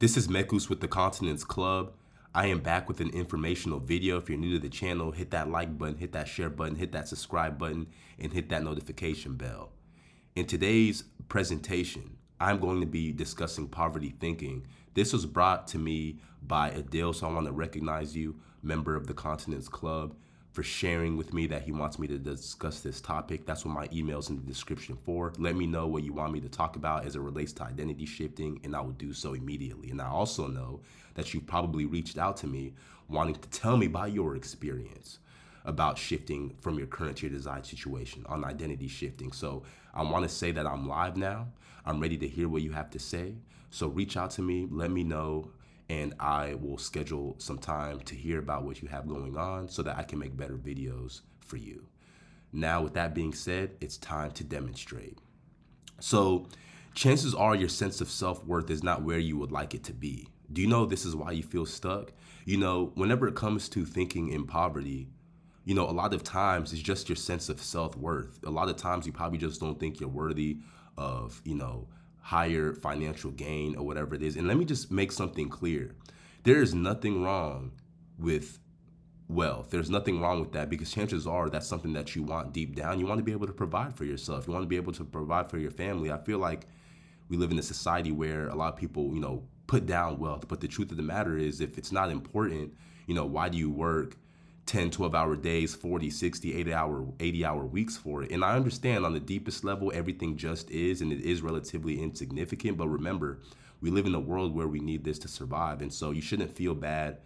This is Mekus with the Continence Club. I am back with an informational video. If you're new to the channel, hit that like button, hit that share button, hit that subscribe button, and hit that notification bell. In today's presentation, I'm going to be discussing poverty thinking. This was brought to me by Adil, so I want to recognize you, member of the Continence Club, for sharing with me that he wants me to discuss this topic. That's what my email's in the description for. Let me know what you want me to talk about as it relates to identity shifting, and I will do so immediately. And I also know that you probably reached out to me wanting to tell me about your experience about shifting from your current to your desired situation on identity shifting. So I want to say that I'm live now. I'm ready to hear what you have to say. So reach out to me, let me know, and I will schedule some time to hear about what you have going on so that I can make better videos for you. Now, with that being said, it's time to demonstrate. So chances are your sense of self-worth is not where you would like it to be. Do you know this is why you feel stuck? You know, whenever it comes to thinking in poverty, you know, a lot of times it's just your sense of self-worth. A lot of times you probably just don't think you're worthy of, higher financial gain or whatever it is. And let me just make something clear. There is nothing wrong with wealth. There's nothing wrong with that, because chances are that's something that you want deep down. You want to be able to provide for yourself. You want to be able to provide for your family. I feel like we live in a society where a lot of people, put down wealth. But the truth of the matter is, if it's not important, why do you work 10, 12-hour days, 40, 60, 80-hour weeks for it? And I understand on the deepest level, everything just is, and it is relatively insignificant. But remember, we live in a world where we need this to survive. And so you shouldn't feel bad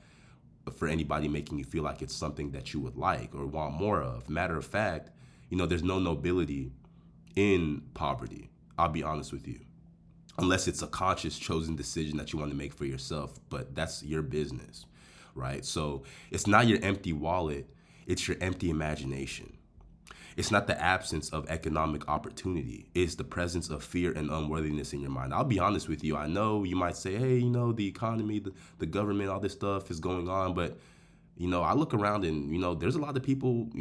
for anybody making you feel like it's something that you would like or want more of. Matter of fact, there's no nobility in poverty. I'll be honest with you. Unless it's a conscious chosen decision that you want to make for yourself, but that's your business, right? So it's not your empty wallet, it's your empty imagination. It's not the absence of economic opportunity, it's the presence of fear and unworthiness in your mind. I'll be honest with you, I know you might say, hey, the economy, the government, all this stuff is going on, but I look around and, there's a lot of people,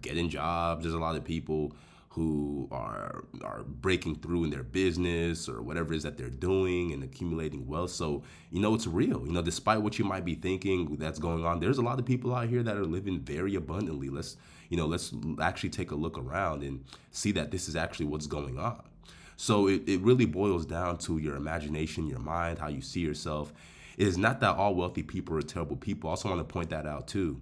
getting jobs, there's a lot of people who are breaking through in their business or whatever it is that they're doing and accumulating wealth. So, it's real. Despite what you might be thinking that's going on, there's a lot of people out here that are living very abundantly. Let's actually take a look around and see that this is actually what's going on. So it really boils down to your imagination, your mind, how you see yourself. It is not that all wealthy people are terrible people. I also want to point that out too.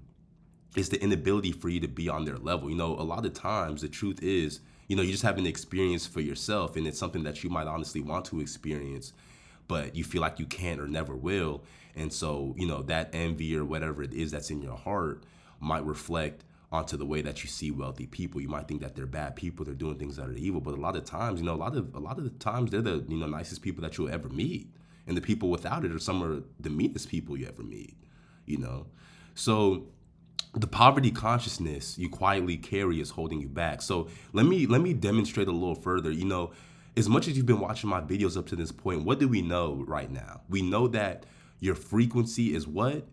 It's the inability for you to be on their level. A lot of times the truth is, you just have an experience for yourself, and it's something that you might honestly want to experience, but you feel like you can't or never will. And so, that envy or whatever it is that's in your heart might reflect onto the way that you see wealthy people. You might think that they're bad people, they're doing things that are evil, but a lot of times, a lot of the times they're the nicest people that you'll ever meet, and the people without it are some of the meanest people you ever meet. So the poverty consciousness you quietly carry is holding you back. So let me demonstrate a little further. As much as you've been watching my videos up to this point, what do we know right now? We know that your frequency is what?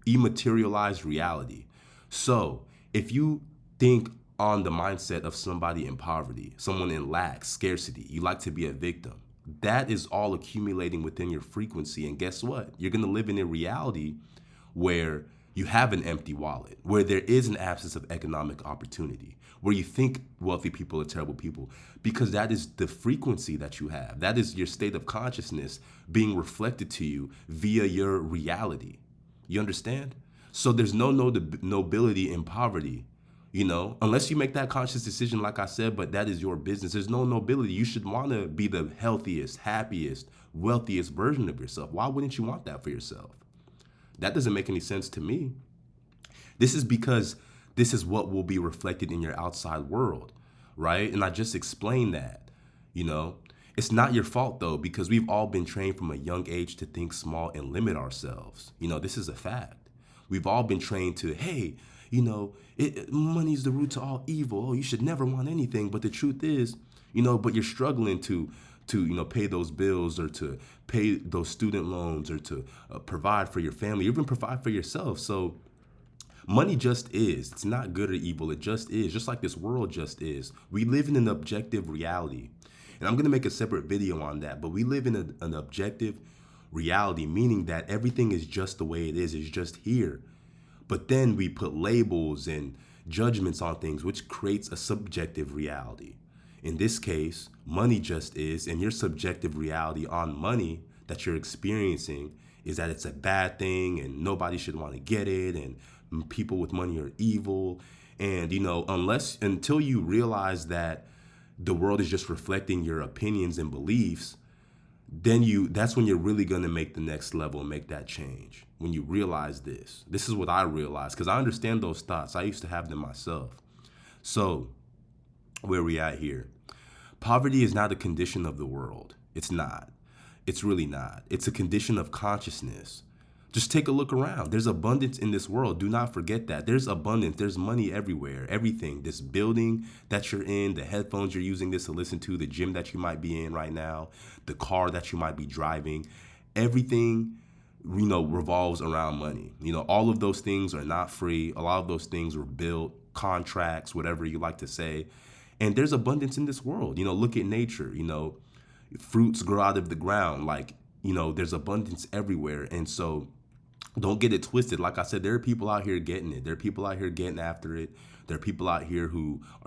Immaterialized reality. So if you think on the mindset of somebody in poverty, someone in lack, scarcity, you like to be a victim, that is all accumulating within your frequency. And guess what? You're going to live in a reality where you have an empty wallet, where there is an absence of economic opportunity, where you think wealthy people are terrible people, because that is the frequency that you have. That is your state of consciousness being reflected to you via your reality. You understand? So there's no nobility in poverty, unless you make that conscious decision, like I said, but that is your business. There's no nobility. You should want to be the healthiest, happiest, wealthiest version of yourself. Why wouldn't you want that for yourself? That doesn't make any sense to me. This is because this is what will be reflected in your outside world, right? And I just explained that, It's not your fault, though, because we've all been trained from a young age to think small and limit ourselves. This is a fact. We've all been trained to, hey, money is the root to all evil. Oh, you should never want anything. But the truth is, but you're struggling to pay those bills, or to pay those student loans, or to provide for your family, even provide for yourself. So money just is. It's not good or evil. It just is, just like this world just is. We live in an objective reality. And I'm going to make a separate video on that. But we live in an objective reality, meaning that everything is just the way it is, it's just here. But then we put labels and judgments on things, which creates a subjective reality. In this case, money just is, and your subjective reality on money that you're experiencing is that it's a bad thing and nobody should want to get it, and people with money are evil. And, until you realize that the world is just reflecting your opinions and beliefs, that's when you're really going to make the next level and make that change. When you realize this is what I realized, because I understand those thoughts. I used to have them myself. So where we at here? Poverty is not a condition of the world. It's not. It's really not. It's a condition of consciousness. Just take a look around. There's abundance in this world. Do not forget that. There's abundance. There's money everywhere. Everything. This building that you're in, the headphones you're using this to listen to, the gym that you might be in right now, the car that you might be driving, everything, revolves around money. All of those things are not free. A lot of those things were built, contracts, whatever you like to say. And there's abundance in this world. Look at nature. Fruits grow out of the ground. There's abundance everywhere. And so don't get it twisted. Like I said, there are people out here getting it. There are people out here getting after it. There are people out here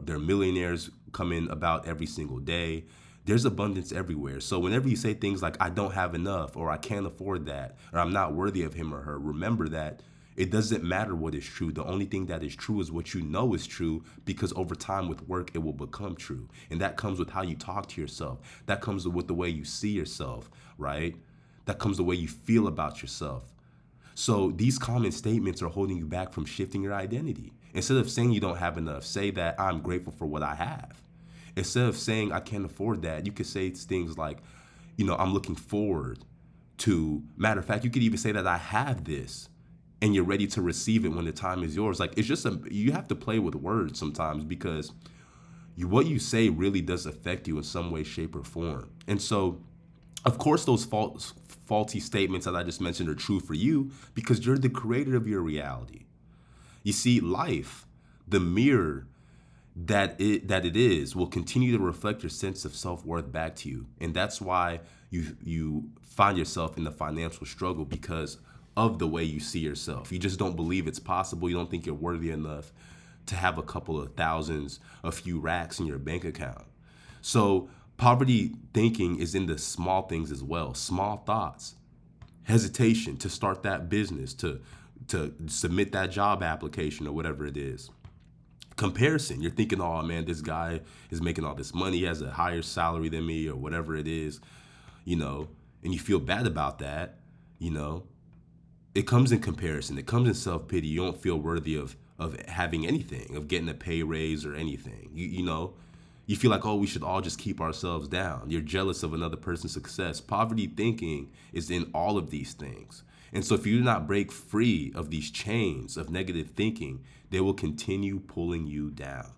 they're millionaires coming about every single day. There's abundance everywhere. So whenever you say things like, I don't have enough, or I can't afford that, or I'm not worthy of him or her, remember that it doesn't matter what is true. The only thing that is true is what you know is true, because over time with work, it will become true. And that comes with how you talk to yourself. That comes with the way you see yourself, right? That comes the way you feel about yourself. So these common statements are holding you back from shifting your identity. Instead of saying you don't have enough, say that I'm grateful for what I have. Instead of saying I can't afford that, you could say things like, I'm looking forward to, matter of fact, you could even say that I have this, and you're ready to receive it when the time is yours. It's just you have to play with words sometimes, because what you say really does affect you in some way, shape, or form. And so, of course, those faulty statements that I just mentioned are true for you, because you're the creator of your reality. You see, life, the mirror that it is, will continue to reflect your sense of self-worth back to you. And that's why you find yourself in the financial struggle, because of the way you see yourself. You just don't believe it's possible. You don't think you're worthy enough to have a couple of thousands, a few racks in your bank account. So poverty thinking is in the small things as well. Small thoughts, hesitation to start that business, to submit that job application or whatever it is. Comparison, you're thinking, oh man, this guy is making all this money, he has a higher salary than me or whatever it is, and you feel bad about that, It comes in comparison, it comes in self-pity. You don't feel worthy of having anything, of getting a pay raise or anything. You feel like, oh, we should all just keep ourselves down. You're jealous of another person's success. Poverty thinking is in all of these things. And so if you do not break free of these chains of negative thinking, they will continue pulling you down.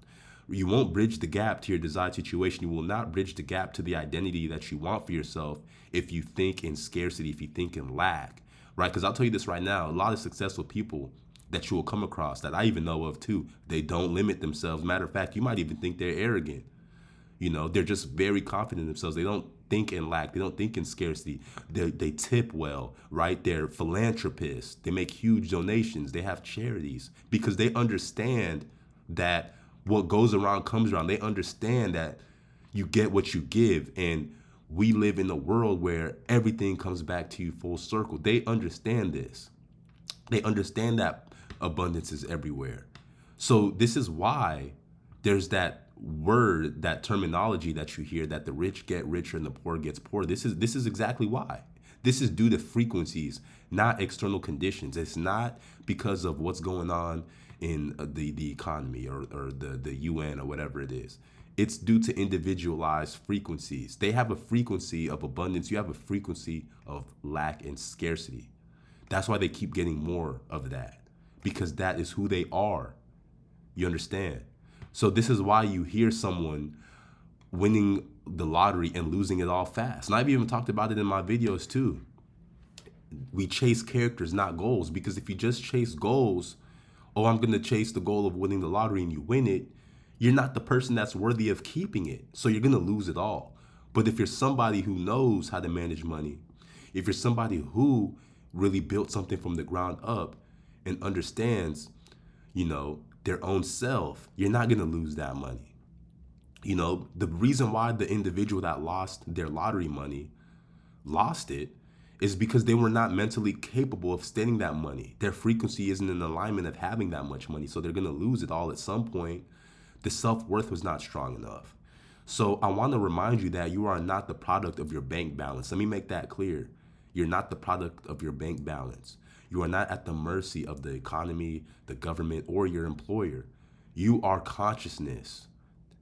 You won't bridge the gap to your desired situation. You will not bridge the gap to the identity that you want for yourself if you think in scarcity, if you think in lack, right? Because I'll tell you this right now, a lot of successful people that you will come across, that I even know of too, they don't limit themselves. Matter of fact, you might even think they're arrogant. They're just very confident in themselves. They don't think in lack. They don't think in scarcity. They tip well, right? They're philanthropists. They make huge donations. They have charities, because they understand that what goes around comes around. They understand that you get what you give. And we live in a world where everything comes back to you full circle. They understand this. They understand that abundance is everywhere. So this is why there's that word, that terminology that you hear, that the rich get richer and the poor gets poorer. This is exactly why. This is due to frequencies, not external conditions. It's not because of what's going on in the economy or the UN or whatever it is. It's due to individualized frequencies. They have a frequency of abundance. You have a frequency of lack and scarcity. That's why they keep getting more of that, because that is who they are. You understand? So this is why you hear someone winning the lottery and losing it all fast. And I've even talked about it in my videos too. We chase characters, not goals, because if you just chase goals, oh, I'm going to chase the goal of winning the lottery, and you win it, you're not the person that's worthy of keeping it. So you're going to lose it all. But if you're somebody who knows how to manage money, If you're somebody who really built something from the ground up and understands, their own self, you're not going to lose that money. The reason why the individual that lost their lottery money lost it is because they were not mentally capable of spending that money. Their frequency isn't in alignment of having that much money, so they're going to lose it all at some point. The self-worth was not strong enough. So I want to remind you that you are not the product of your bank balance. Let me make that clear. You're not the product of your bank balance. You are not at the mercy of the economy, the government, or your employer. You are consciousness.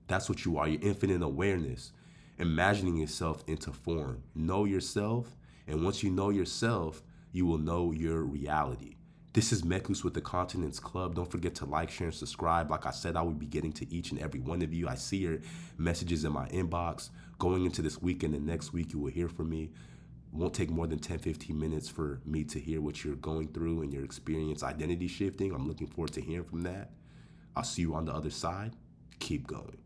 That's what you are. You're infinite awareness, imagining yourself into form. Know yourself, and once you know yourself, you will know your reality. This is Mekus with the Continence Club. Don't forget to like, share, and subscribe. Like I said, I will be getting to each and every one of you. I see your messages in my inbox. Going into this weekend and next week, you will hear from me. It won't take more than 10-15 minutes for me to hear what you're going through and your experience identity shifting. I'm looking forward to hearing from that. I'll see you on the other side. Keep going.